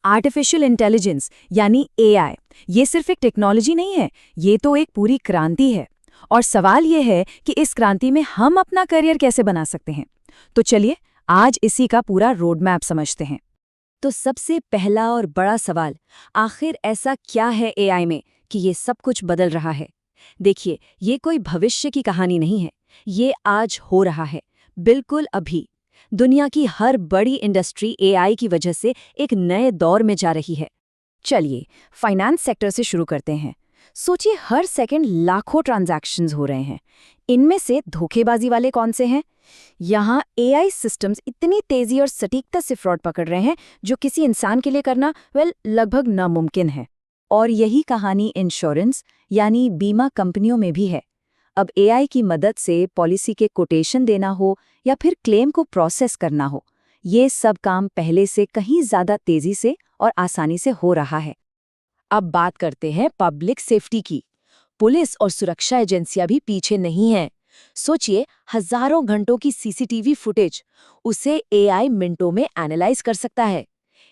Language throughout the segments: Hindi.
आर्टिफिशियल इंटेलिजेंस यानी एआई, ये सिर्फ एक टेक्नोलॉजी नहीं है, ये तो एक पूरी क्रांति है। और सवाल ये है कि इस क्रांति में हम अपना करियर कैसे बना सकते हैं। तो चलिए आज इसी का पूरा रोड मैप समझते हैं। तो सबसे पहला और बड़ा सवाल, आखिर ऐसा क्या है एआई में कि ये सब कुछ बदल रहा है। देखिए, ये कोई भविष्य की कहानी नहीं है, ये आज हो रहा है, बिल्कुल अभी। दुनिया की हर बड़ी इंडस्ट्री एआई की वजह से एक नए दौर में जा रही है। चलिए फाइनेंस सेक्टर से शुरू करते हैं। सोचिए, हर सेकंड लाखों ट्रांजैक्शंस हो रहे हैं। इनमें से धोखेबाजी वाले कौन से हैं? यहाँ एआई सिस्टम्स इतनी तेजी और सटीकता से फ्रॉड पकड़ रहे हैं जो किसी इंसान के लिए करना लगभग नामुमकिन है। और यही कहानी इंश्योरेंस यानी बीमा कंपनियों में भी है। अब एआई की मदद से पॉलिसी के कोटेशन देना हो या फिर क्लेम को प्रोसेस करना हो, ये सब काम पहले से कहीं ज़्यादा तेजी से और आसानी से हो रहा है। अब बात करते हैं पब्लिक सेफ्टी की। पुलिस और सुरक्षा एजेंसियां भी पीछे नहीं हैं। सोचिए, हजारों घंटों की सीसीटीवी फुटेज, उसे एआई मिनटों में एनालाइज कर सकता है।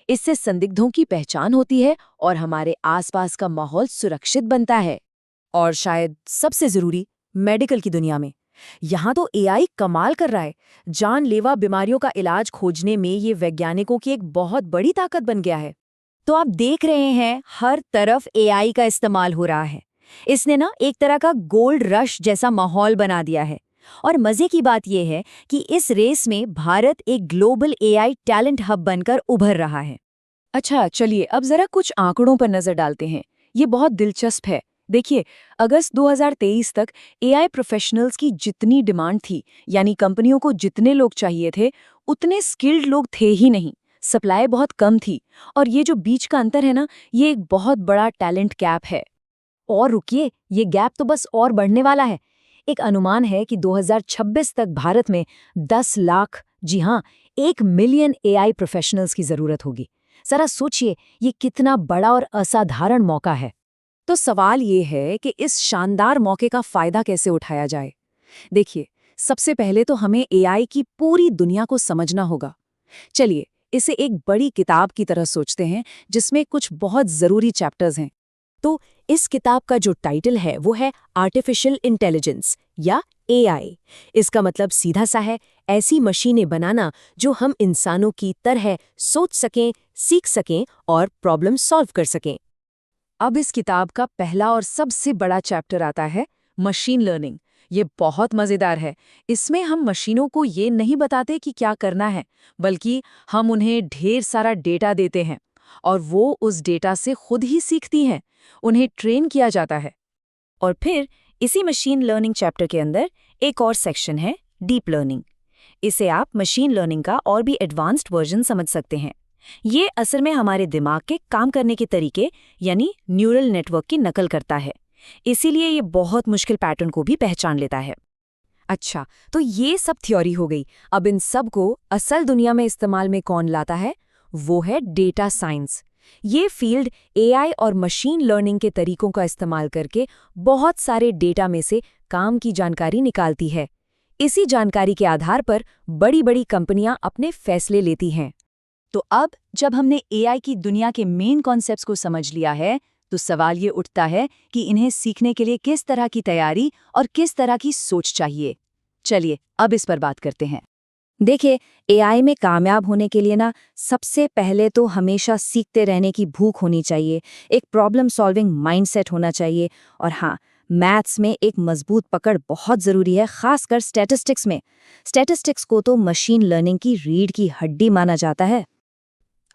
इससे संदिग्धों की पहचान होती है और हमारे आसपास का माहौल सुरक्षित बनता है। और शायद सबसे जरूरी, मेडिकल की दुनिया में यहाँ तो एआई कमाल कर रहा है। जानलेवा बीमारियों का इलाज खोजने में ये वैज्ञानिकों की एक बहुत बड़ी ताकत बन गया है। तो आप देख रहे हैं, हर तरफ एआई का इस्तेमाल हो रहा है। इसने ना एक तरह का गोल्ड रश जैसा माहौल बना दिया है। और मजे की बात यह है कि इस रेस में भारत एक ग्लोबल एआई टैलेंट हब बनकर उभर रहा है। अच्छा, चलिए अब जरा कुछ आंकड़ों पर नजर डालते हैं। ये बहुत दिलचस्प है। देखिए, अगस्त 2023 तक एआई प्रोफेशनल्स की जितनी डिमांड थी, यानी कंपनियों को जितने लोग चाहिए थे, उतने स्किल्ड लोग थे ही नहीं। सप्लाई बहुत कम थी। और ये जो बीच का अंतर है ना, ये एक बहुत बड़ा टैलेंट गैप है। और रुकिए, ये गैप तो बस और बढ़ने वाला है। एक अनुमान है कि 2026 तक भारत में 10 लाख, जी हाँ, 1 मिलियन एआई प्रोफेशनल्स की जरूरत होगी। जरा सोचिए, ये कितना बड़ा और असाधारण मौका है। तो सवाल ये है कि इस शानदार मौके का फायदा कैसे उठाया जाए। देखिए, सबसे पहले तो हमें एआई की पूरी दुनिया को समझना होगा। चलिए इसे एक बड़ी किताब की तरह सोचते हैं जिसमें कुछ बहुत जरूरी चैप्टर्स हैं। तो इस किताब का जो टाइटल है वो है आर्टिफिशियल इंटेलिजेंस या एआई। इसका मतलब सीधा सा है, ऐसी मशीनें बनाना जो हम इंसानों की तरह सोच सकें, सीख सकें और प्रॉब्लम सॉल्व कर सकें। अब इस किताब का पहला और सबसे बड़ा चैप्टर आता है मशीन लर्निंग। ये बहुत मज़ेदार है। इसमें हम मशीनों को ये नहीं बताते कि क्या करना है, बल्कि हम उन्हें ढेर सारा डेटा देते हैं और वो उस डेटा से खुद ही सीखती हैं। उन्हें ट्रेन किया जाता है। और फिर इसी मशीन लर्निंग चैप्टर के अंदर एक और सेक्शन है डीप लर्निंग। इसे आप मशीन लर्निंग का और भी एडवांस्ड वर्जन समझ सकते हैं। ये असल में हमारे दिमाग के काम करने के तरीके यानी न्यूरल नेटवर्क की नकल करता है। इसीलिए ये बहुत मुश्किल पैटर्न को भी पहचान लेता है। अच्छा, तो ये सब थ्योरी हो गई। अब इन सब को असल दुनिया में इस्तेमाल में कौन लाता है? वो है डेटा साइंस। ये फील्ड एआई और मशीन लर्निंग के तरीकों का इस्तेमाल करके बहुत सारे डेटा में से काम की जानकारी निकालती है। इसी जानकारी के आधार पर बड़ी-बड़ी कंपनियां अपने फैसले लेती हैं। तो अब जब हमने एआई की दुनिया के मेन कॉन्सेप्ट्स को समझ लिया है, तो सवाल ये उठता है कि इन्हें सीखने के लिए किस तरह की तैयारी और किस तरह की सोच चाहिए। चलिए अब इस पर बात करते हैं। देखिए, एआई में कामयाब होने के लिए ना सबसे पहले तो हमेशा सीखते रहने की भूख होनी चाहिए, एक प्रॉब्लम सॉल्विंग माइंडसेट होना चाहिए। और हाँ, मैथ्स में एक मजबूत पकड़ बहुत ज़रूरी है, खासकर स्टैटिस्टिक्स में। स्टैटिस्टिक्स को तो मशीन लर्निंग की रीढ़ की हड्डी माना जाता है।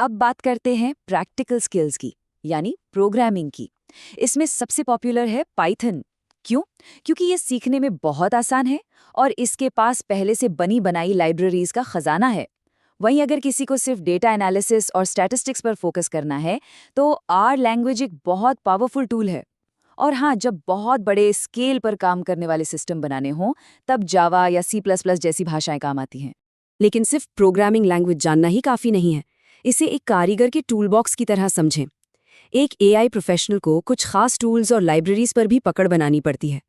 अब बात करते हैं प्रैक्टिकल स्किल्स की, यानी प्रोग्रामिंग की। इसमें सबसे पॉपुलर है पाइथन। क्यों? क्योंकि ये सीखने में बहुत आसान है और इसके पास पहले से बनी बनाई लाइब्रेरीज का खजाना है। वहीं अगर किसी को सिर्फ डेटा एनालिसिस और स्टैटिस्टिक्स पर फोकस करना है, तो आर लैंग्वेज एक बहुत पावरफुल टूल है। और हाँ, जब बहुत बड़े स्केल पर काम करने वाले सिस्टम बनाने हों, तब जावा या C++ जैसी भाषाएं काम आती हैं। लेकिन सिर्फ प्रोग्रामिंग लैंग्वेज जानना ही काफ़ी नहीं है। इसे एक कारीगर के टूलबॉक्स की तरह समझें। एक एआई प्रोफेशनल को कुछ खास टूल्स और लाइब्रेरीज पर भी पकड़ बनानी पड़ती है।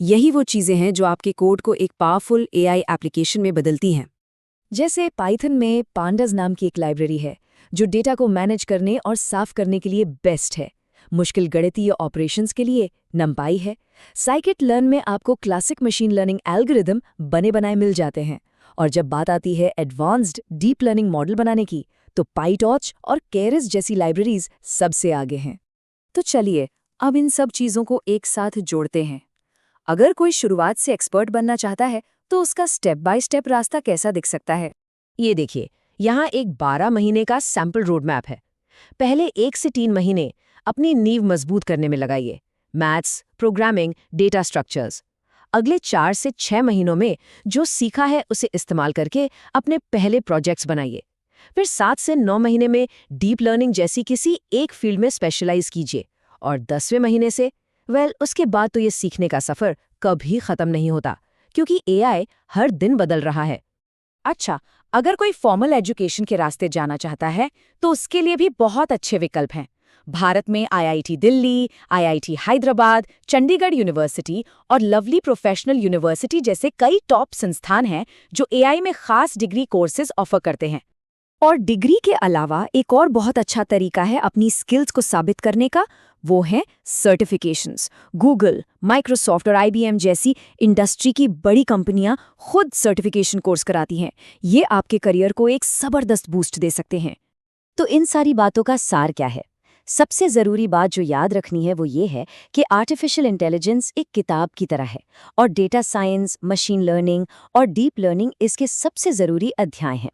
यही वो चीज़ें हैं जो आपके कोड को एक पावरफुल एआई एप्लीकेशन में बदलती हैं। जैसे पाइथन में पांडास नाम की एक लाइब्रेरी है जो डेटा को मैनेज करने और साफ करने के लिए बेस्ट है। मुश्किल गणितीय ऑपरेशंस के लिए NumPy है। scikit-learn में आपको क्लासिक मशीन लर्निंग एल्गोरिदम बने बनाए मिल जाते हैं। और जब बात आती है एडवांस्ड डीप लर्निंग मॉडल बनाने की, तो PyTorch और Keras जैसी लाइब्रेरीज सबसे आगे हैं। तो चलिए अब इन सब चीज़ों को एक साथ जोड़ते हैं। अगर कोई शुरुआत से एक्सपर्ट बनना चाहता है तो उसका स्टेप बाय स्टेप रास्ता कैसा दिख सकता है? ये देखिए, यहाँ एक 12 महीने का सैम्पल रोड मैप है। पहले 1 से 3 महीने अपनी नींव मजबूत करने में लगाइए, मैथ्स, प्रोग्रामिंग, डेटा स्ट्रक्चर्स। अगले 4 से 6 महीनों में जो सीखा है उसे इस्तेमाल करके अपने पहले प्रोजेक्ट्स बनाइए। फिर 7 से 9 महीने में डीप लर्निंग जैसी किसी एक फील्ड में स्पेशलाइज कीजिए। और 10वें महीने से उसके बाद तो ये सीखने का सफ़र कभी ख़त्म नहीं होता, क्योंकि AI हर दिन बदल रहा है। अच्छा, अगर कोई फॉर्मल एजुकेशन के रास्ते जाना चाहता है तो उसके लिए भी बहुत अच्छे विकल्प हैं। भारत में IIT Delhi, IIT Hyderabad, Chandigarh university और लवली प्रोफेशनल यूनिवर्सिटी जैसे कई टॉप संस्थान हैं जो AI में खास डिग्री कोर्सेज ऑफर करते हैं। और डिग्री के अलावा एक और बहुत अच्छा तरीका है अपनी स्किल्स को साबित करने का, वो है सर्टिफिकेशंस। गूगल, माइक्रोसॉफ्ट और IBM जैसी इंडस्ट्री की बड़ी कंपनियां खुद सर्टिफिकेशन कोर्स कराती हैं। ये आपके करियर को एक जबरदस्त बूस्ट दे सकते हैं। तो इन सारी बातों का सार क्या है? सबसे ज़रूरी बात जो याद रखनी है वो ये है कि आर्टिफिशियल इंटेलिजेंस एक किताब की तरह है और डेटा साइंस, मशीन लर्निंग और डीप लर्निंग इसके सबसे ज़रूरी अध्याय हैं।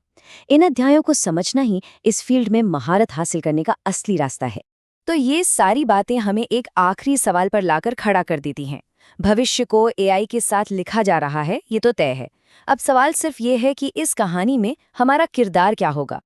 इन अध्यायों को समझना ही इस फील्ड में महारत हासिल करने का असली रास्ता है। तो ये सारी बातें हमें एक आखिरी सवाल पर लाकर खड़ा कर देती हैं। भविष्य को AI के साथ लिखा जा रहा है, ये तो तय है। अब सवाल सिर्फ ये है कि इस कहानी में हमारा किरदार क्या होगा।